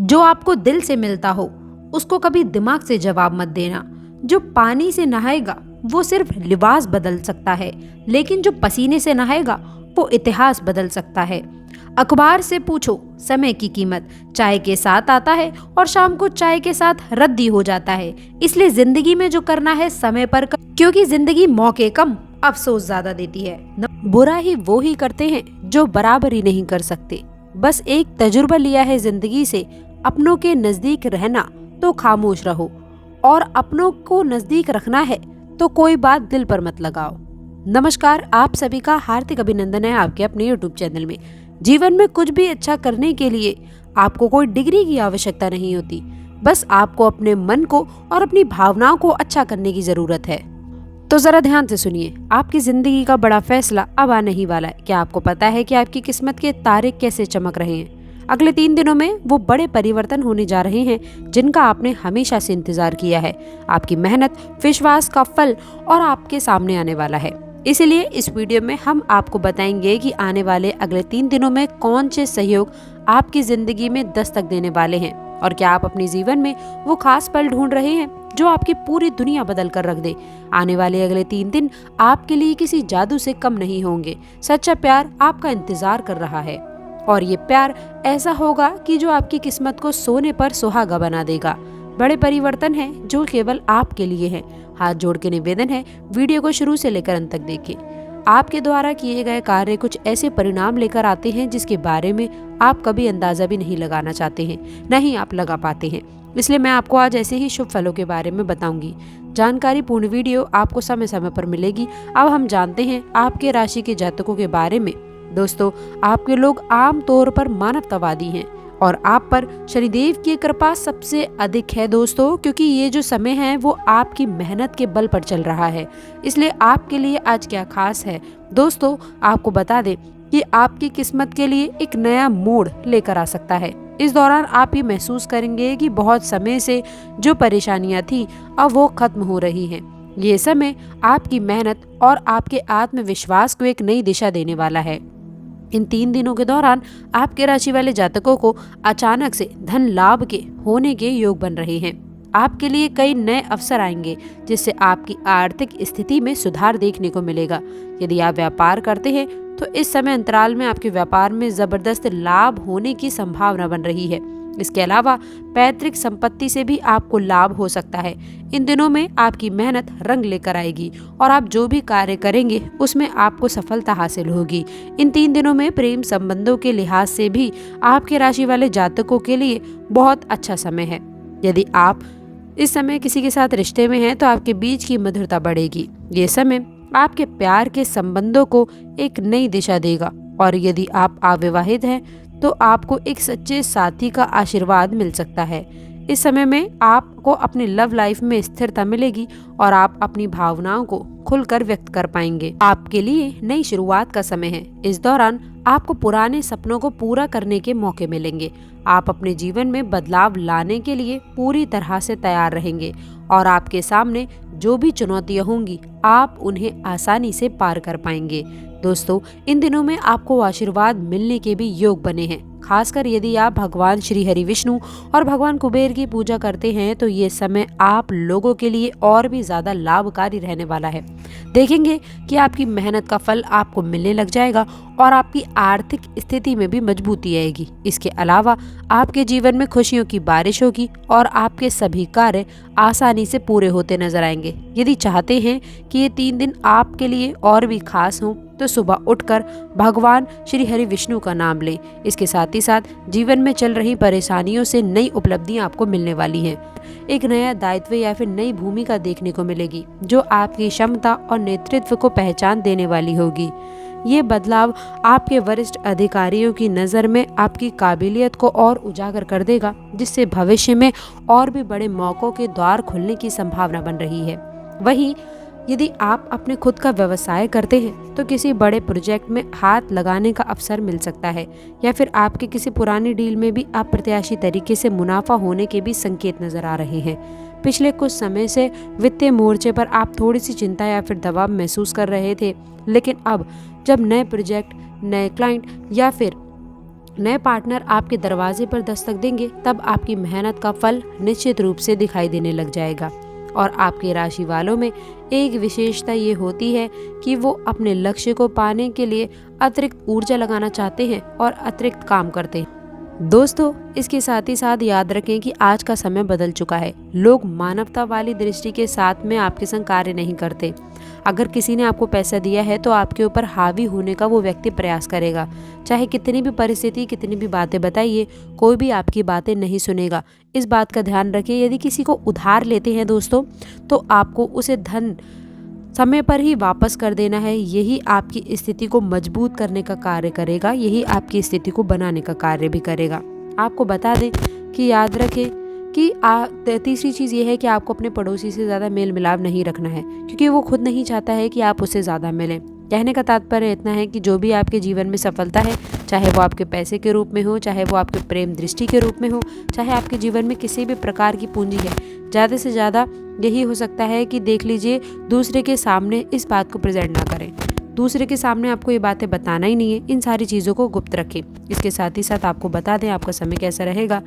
जो आपको दिल से मिलता हो उसको कभी दिमाग से जवाब मत देना। जो पानी से नहाएगा वो सिर्फ लिबास बदल सकता है, लेकिन जो पसीने से नहाएगा वो इतिहास बदल सकता है। अखबार से पूछो समय की कीमत, चाय के साथ आता है और शाम को चाय के साथ रद्दी हो जाता है। इसलिए जिंदगी में जो करना है समय पर कर, क्योंकि जिंदगी मौके कम अफसोस ज्यादा देती है। बुरा ही वो ही करते हैं जो बराबरी नहीं कर सकते। बस एक तजुर्बा लिया है जिंदगी से, अपनों के नजदीक रहना तो खामोश रहो, और अपनों को नजदीक रखना है तो कोई बात दिल पर मत लगाओ। नमस्कार, आप सभी का हार्दिक अभिनंदन है आपके अपने YouTube चैनल में। जीवन में कुछ भी अच्छा करने के लिए आपको कोई डिग्री की आवश्यकता नहीं होती, बस आपको अपने मन को और अपनी भावनाओं को अच्छा करने की जरूरत है। तो जरा ध्यान से सुनिए, आपकी जिंदगी का बड़ा फैसला अब आने ही वाला है। क्या आपको पता है कि आपकी किस्मत के तारे कैसे चमक रहे हैं? अगले 3 दिनों में वो बड़े परिवर्तन होने जा रहे हैं जिनका आपने हमेशा से इंतजार किया है। आपकी मेहनत, विश्वास का फल और आपके सामने आने वाला है। इसीलिए इस वीडियो में हम आपको बताएंगे कि आने वाले अगले 3 दिनों में कौन से सहयोग आपकी जिंदगी में दस्तक देने वाले हैं, और क्या आप अपने जीवन में वो खास पल ढूंढ रहे हैं जो आपकी पूरी दुनिया बदल कर रख दे। आने वाले अगले 3 दिन आपके लिए किसी जादू से कम नहीं होंगे। सच्चा प्यार आपका इंतजार कर रहा है, और ये प्यार ऐसा होगा कि जो आपकी किस्मत को सोने पर सुहागा बना देगा। बड़े परिवर्तन हैं जो केवल आपके लिए हैं। हाथ जोड़ के निवेदन है, वीडियो को शुरू से लेकर अंत तक देखें। आपके द्वारा किए गए कार्य कुछ ऐसे परिणाम लेकर आते हैं जिसके बारे में आप कभी अंदाजा भी नहीं लगाना चाहते हैं, नहीं आप लगा पाते हैं। इसलिए मैं आपको आज ऐसे ही शुभ फलों के बारे में बताऊंगी। जानकारी पूर्ण वीडियो आपको समय समय पर मिलेगी। अब हम जानते हैं आपके राशि के जातकों के बारे में। दोस्तों, आपके लोग आम तौर पर मानवतावादी हैं और आप पर शनिदेव की कृपा सबसे अधिक है दोस्तों, क्योंकि ये जो समय है वो आपकी मेहनत के बल पर चल रहा है। इसलिए आपके लिए आज क्या खास है दोस्तों, आपको बता दें कि आपकी किस्मत के लिए एक नया मोड़ लेकर आ सकता है। इस दौरान आप ये महसूस करेंगे कि बहुत समय से जो परेशानियां थी अब वो खत्म हो रही हैं। ये समय आपकी मेहनत और आपके आत्मविश्वास को एक नई दिशा देने वाला है। इन 3 दिनों के दौरान आपके राशि वाले जातकों को अचानक से धन लाभ के होने के योग बन रहे हैं। आपके लिए कई नए अवसर आएंगे जिससे आपकी आर्थिक स्थिति में सुधार देखने को मिलेगा। यदि आप व्यापार करते हैं तो इस समय अंतराल में आपके व्यापार में जबरदस्त लाभ होने की संभावना बन रही है। इसके अलावा पैतृक संपत्ति से भी आपको लाभ हो सकता है। इन दिनों में आपकी मेहनत रंग लेकर आएगी और आप जो भी कार्य करेंगे उसमें आपको सफलता हासिल होगी। इन 3 दिनों में प्रेम संबंधों के लिहाज से भी आपके राशि वाले जातकों के लिए बहुत अच्छा समय है। यदि आप इस समय किसी के साथ रिश्ते में हैं तो आपके बीच की मधुरता बढ़ेगी। ये समय आपके प्यार के संबंधों को एक नई दिशा देगा, और यदि आप अविवाहित हैं तो आपको एक सच्चे साथी का आशीर्वाद मिल सकता है। इस समय में आपको अपनी लव लाइफ में स्थिरता मिलेगी और आप अपनी भावनाओं को खुलकर व्यक्त कर पाएंगे। आपके लिए नई शुरुआत का समय है। इस दौरान आपको पुराने सपनों को पूरा करने के मौके मिलेंगे। आप अपने जीवन में बदलाव लाने के लिए पूरी तरह से तैयार रहेंगे, और आपके सामने जो भी चुनौतियां होंगी आप उन्हें आसानी से पार कर पाएंगे। दोस्तों, इन दिनों में आपको आशीर्वाद मिलने के भी योग बने हैं। खासकर यदि आप भगवान श्री हरि विष्णु और भगवान कुबेर की पूजा करते हैं तो ये समय आप लोगों के लिए और भी ज्यादा लाभकारी रहने वाला है। देखेंगे कि आपकी मेहनत का फल आपको मिलने लग जाएगा और आपकी आर्थिक स्थिति में भी मजबूती आएगी। इसके अलावा आपके जीवन में खुशियों की बारिश होगी और आपके सभी कार्य आसानी से पूरे होते नजर आएंगे। यदि चाहते हैं कि ये 3 दिन आपके लिए और भी खास हों तो सुबह उठकर भगवान श्री हरि विष्णु का नाम लें। इसके साथ ही साथ जीवन में चल रही परेशानियों से नई उपलब्धियां आपको मिलने वाली हैं। एक नया दायित्व या फिर नई भूमिका देखने को मिलेगी जो आपकी क्षमता और नेतृत्व को पहचान देने वाली होगी। ये बदलाव आपके वरिष्ठ अधिकारियों की नज़र में आपकी काबिलियत को और उजागर कर देगा, जिससे भविष्य में और भी बड़े मौक़ों के द्वार खुलने की संभावना बन रही है। वहीं यदि आप अपने खुद का व्यवसाय करते हैं तो किसी बड़े प्रोजेक्ट में हाथ लगाने का अवसर मिल सकता है, या फिर आपके किसी पुरानी डील में भी अप्रत्याशित तरीके से मुनाफा होने के भी संकेत नजर आ रहे हैं। पिछले कुछ समय से वित्तीय मोर्चे पर आप थोड़ी सी चिंता या फिर दबाव महसूस कर रहे थे, लेकिन अब जब नए प्रोजेक्ट, नए क्लाइंट या फिर नए पार्टनर आपके दरवाजे पर दस्तक देंगे, तब आपकी मेहनत का फल निश्चित रूप से दिखाई देने लग जाएगा। और आपके राशि वालों में एक विशेषता ये होती है कि वो अपने लक्ष्य को पाने के लिए अतिरिक्त ऊर्जा लगाना चाहते हैं और अतिरिक्त काम करते हैं। दोस्तों, इसके साथ ही साथ याद रखें कि आज का समय बदल चुका है। लोग मानवता वाली दृष्टि के साथ में आपके संग कार्य नहीं करते। अगर किसी ने आपको पैसा दिया है तो आपके ऊपर हावी होने का वो व्यक्ति प्रयास करेगा। चाहे कितनी भी परिस्थिति, कितनी भी बातें बताइए, कोई भी आपकी बातें नहीं सुनेगा। इस बात का ध्यान रखिए। यदि किसी को उधार लेते हैं दोस्तों, तो आपको उसे धन समय पर ही वापस कर देना है। यही आपकी स्थिति को मजबूत करने का कार्य करेगा, यही आपकी स्थिति को बनाने का कार्य भी करेगा। आपको बता दें कि याद रखें कि तीसरी चीज़ ये है कि आपको अपने पड़ोसी से ज़्यादा मेल मिलाप नहीं रखना है, क्योंकि वो खुद नहीं चाहता है कि आप उससे ज़्यादा मिलें। कहने का तात्पर्य इतना है कि जो भी आपके जीवन में सफलता है, चाहे वो आपके पैसे के रूप में हो, चाहे वो आपके प्रेम दृष्टि के रूप में हो, चाहे आपके जीवन में किसी भी प्रकार की पूंजी है, ज़्यादा से ज़्यादा यही हो सकता है कि देख लीजिए, दूसरे के सामने इस बात को प्रेजेंट ना करें। दूसरे के सामने आपको ये बातें बताना ही नहीं है। इन सारी चीज़ों को गुप्त रखें। इसके साथ ही साथ आपको बता दें आपका समय कैसा रहेगा।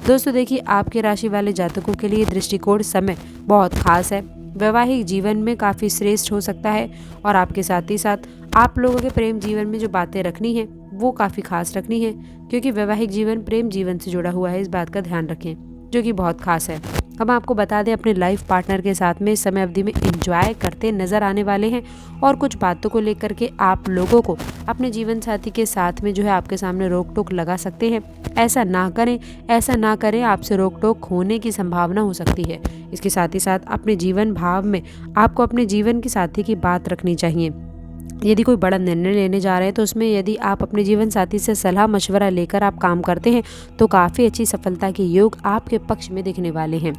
दोस्तों देखिए, आपके राशि वाले जातकों के लिए दृष्टिकोण समय बहुत खास है। वैवाहिक जीवन में काफ़ी श्रेष्ठ हो सकता है और आपके साथ ही साथ आप लोगों के प्रेम जीवन में जो बातें रखनी है वो काफ़ी खास रखनी है, क्योंकि वैवाहिक जीवन प्रेम जीवन से जुड़ा हुआ है। इस बात का ध्यान रखें, जो कि बहुत खास है। हम आपको बता दें, अपने लाइफ पार्टनर के साथ में इस समय अवधि में एंजॉय करते नजर आने वाले हैं और कुछ बातों को लेकर के आप लोगों को अपने जीवन साथी के साथ में जो है आपके सामने रोक टोक लगा सकते हैं। ऐसा ना करें, ऐसा ना करें, आपसे रोक टोक होने की संभावना हो सकती है। इसके साथ ही साथ अपने जीवन भाव में आपको अपने जीवन के साथी की बात रखनी चाहिए। यदि कोई बड़ा निर्णय लेने जा रहे हैं तो उसमें यदि आप अपने जीवन साथी से सलाह मशवरा लेकर आप काम करते हैं तो काफ़ी अच्छी सफलता के योग आपके पक्ष में दिखने वाले हैं।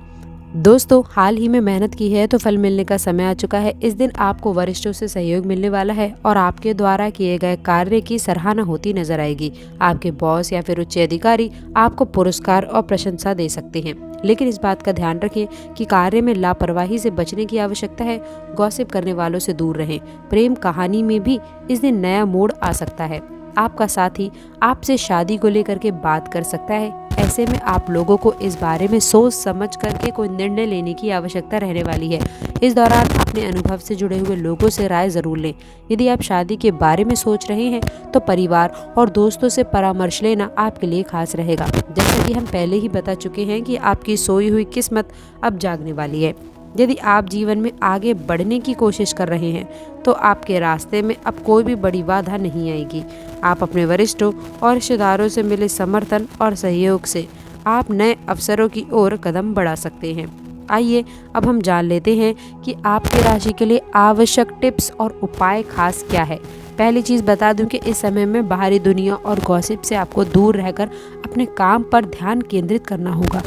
दोस्तों, हाल ही में मेहनत की है तो फल मिलने का समय आ चुका है। इस दिन आपको वरिष्ठों से सहयोग मिलने वाला है और आपके द्वारा किए गए कार्य की सराहना होती नजर आएगी। आपके बॉस या फिर उच्च अधिकारी आपको पुरस्कार और प्रशंसा दे सकते हैं, लेकिन इस बात का ध्यान रखें कि कार्य में लापरवाही से बचने की आवश्यकता है। गॉसिप करने वालों से दूर रहें। प्रेम कहानी में भी इस दिन नया मोड़ आ सकता है। आपका साथी आपसे शादी को लेकर के बात कर सकता है। ऐसे में आप लोगों को इस बारे में सोच समझ करके कोई निर्णय लेने की आवश्यकता रहने वाली है। इस दौरान अपने अनुभव से जुड़े हुए लोगों से राय जरूर लें। यदि आप शादी के बारे में सोच रहे हैं तो परिवार और दोस्तों से परामर्श लेना आपके लिए खास रहेगा। जैसा कि हम पहले ही बता चुके हैं कि आपकी सोई हुई किस्मत अब जागने वाली है। यदि आप जीवन में आगे बढ़ने की कोशिश कर रहे हैं तो आपके रास्ते में अब कोई भी बड़ी बाधा नहीं आएगी। आप अपने वरिष्ठों और रिश्तेदारों से मिले समर्थन और सहयोग से आप नए अवसरों की ओर कदम बढ़ा सकते हैं। आइए अब हम जान लेते हैं कि आपकी राशि के लिए आवश्यक टिप्स और उपाय खास क्या है। पहली चीज़ बता दूं कि इस समय में बाहरी दुनिया और गॉसिप से आपको दूर रहकर अपने काम पर ध्यान केंद्रित करना होगा।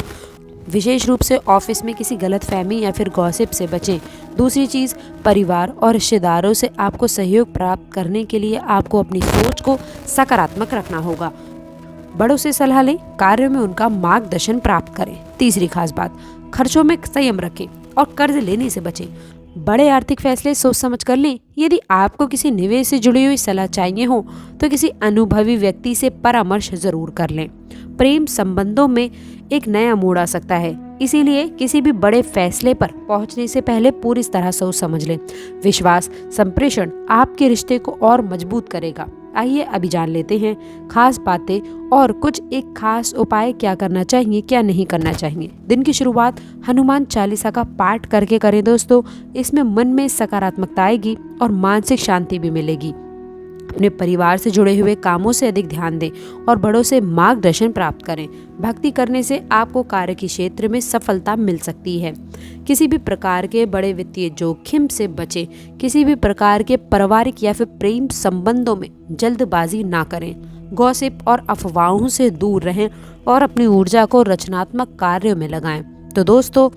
विशेष रूप से ऑफिस में किसी गलतफहमी या फिर गॉसिप से बचें। दूसरी चीज़, परिवार और रिश्तेदारों से आपको सहयोग प्राप्त करने के लिए आपको अपनी सोच को सकारात्मक रखना होगा। बड़ों से सलाह लें, कार्यों में उनका मार्गदर्शन प्राप्त करें। तीसरी खास बात, खर्चों में संयम रखें और कर्ज लेने से बचें। बड़े आर्थिक फैसले सोच समझ कर लें। यदि आपको किसी निवेश से जुड़ी हुई सलाह चाहिए हो तो किसी अनुभवी व्यक्ति से परामर्श जरूर कर लें। प्रेम संबंधों में एक नया मोड़ आ सकता है, इसीलिए किसी भी बड़े फैसले पर पहुंचने से पहले पूरी तरह सोच समझ लें। विश्वास संप्रेषण आपके रिश्ते को और मजबूत करेगा। आइए अभी जान लेते हैं खास बातें और कुछ एक खास उपाय क्या करना चाहिए, क्या नहीं करना चाहिए। दिन की शुरुआत हनुमान चालीसा का पाठ करके करें दोस्तों। इसमें मन में सकारात्मकता आएगी और मानसिक शांति भी मिलेगी। अपने परिवार से जुड़े हुए कामों से अधिक ध्यान दें और बड़ों से मार्गदर्शन प्राप्त करें। भक्ति करने से आपको कार्य के क्षेत्र में सफलता मिल सकती है। किसी भी प्रकार के बड़े वित्तीय जोखिम से बचें। किसी भी प्रकार के पारिवारिक या फिर प्रेम संबंधों में जल्दबाजी ना करें। गॉसिप और अफवाहों से दूर रहें और अपनी ऊर्जा को रचनात्मक कार्यों में लगाएं। तो दोस्तों,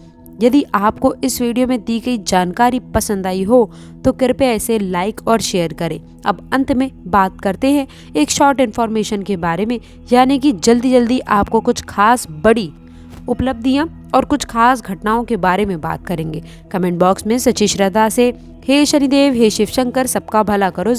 यदि आपको इस वीडियो में दी गई जानकारी पसंद आई हो तो कृपया इसे लाइक और शेयर करें। अब अंत में बात करते हैं एक शॉर्ट इन्फॉर्मेशन के बारे में, यानी कि जल्दी आपको कुछ खास बड़ी उपलब्धियां और कुछ खास घटनाओं के बारे में बात करेंगे। कमेंट बॉक्स में सच्ची श्रद्धा से हे शनिदेव, हे शिव शंकर, सबका भला करो।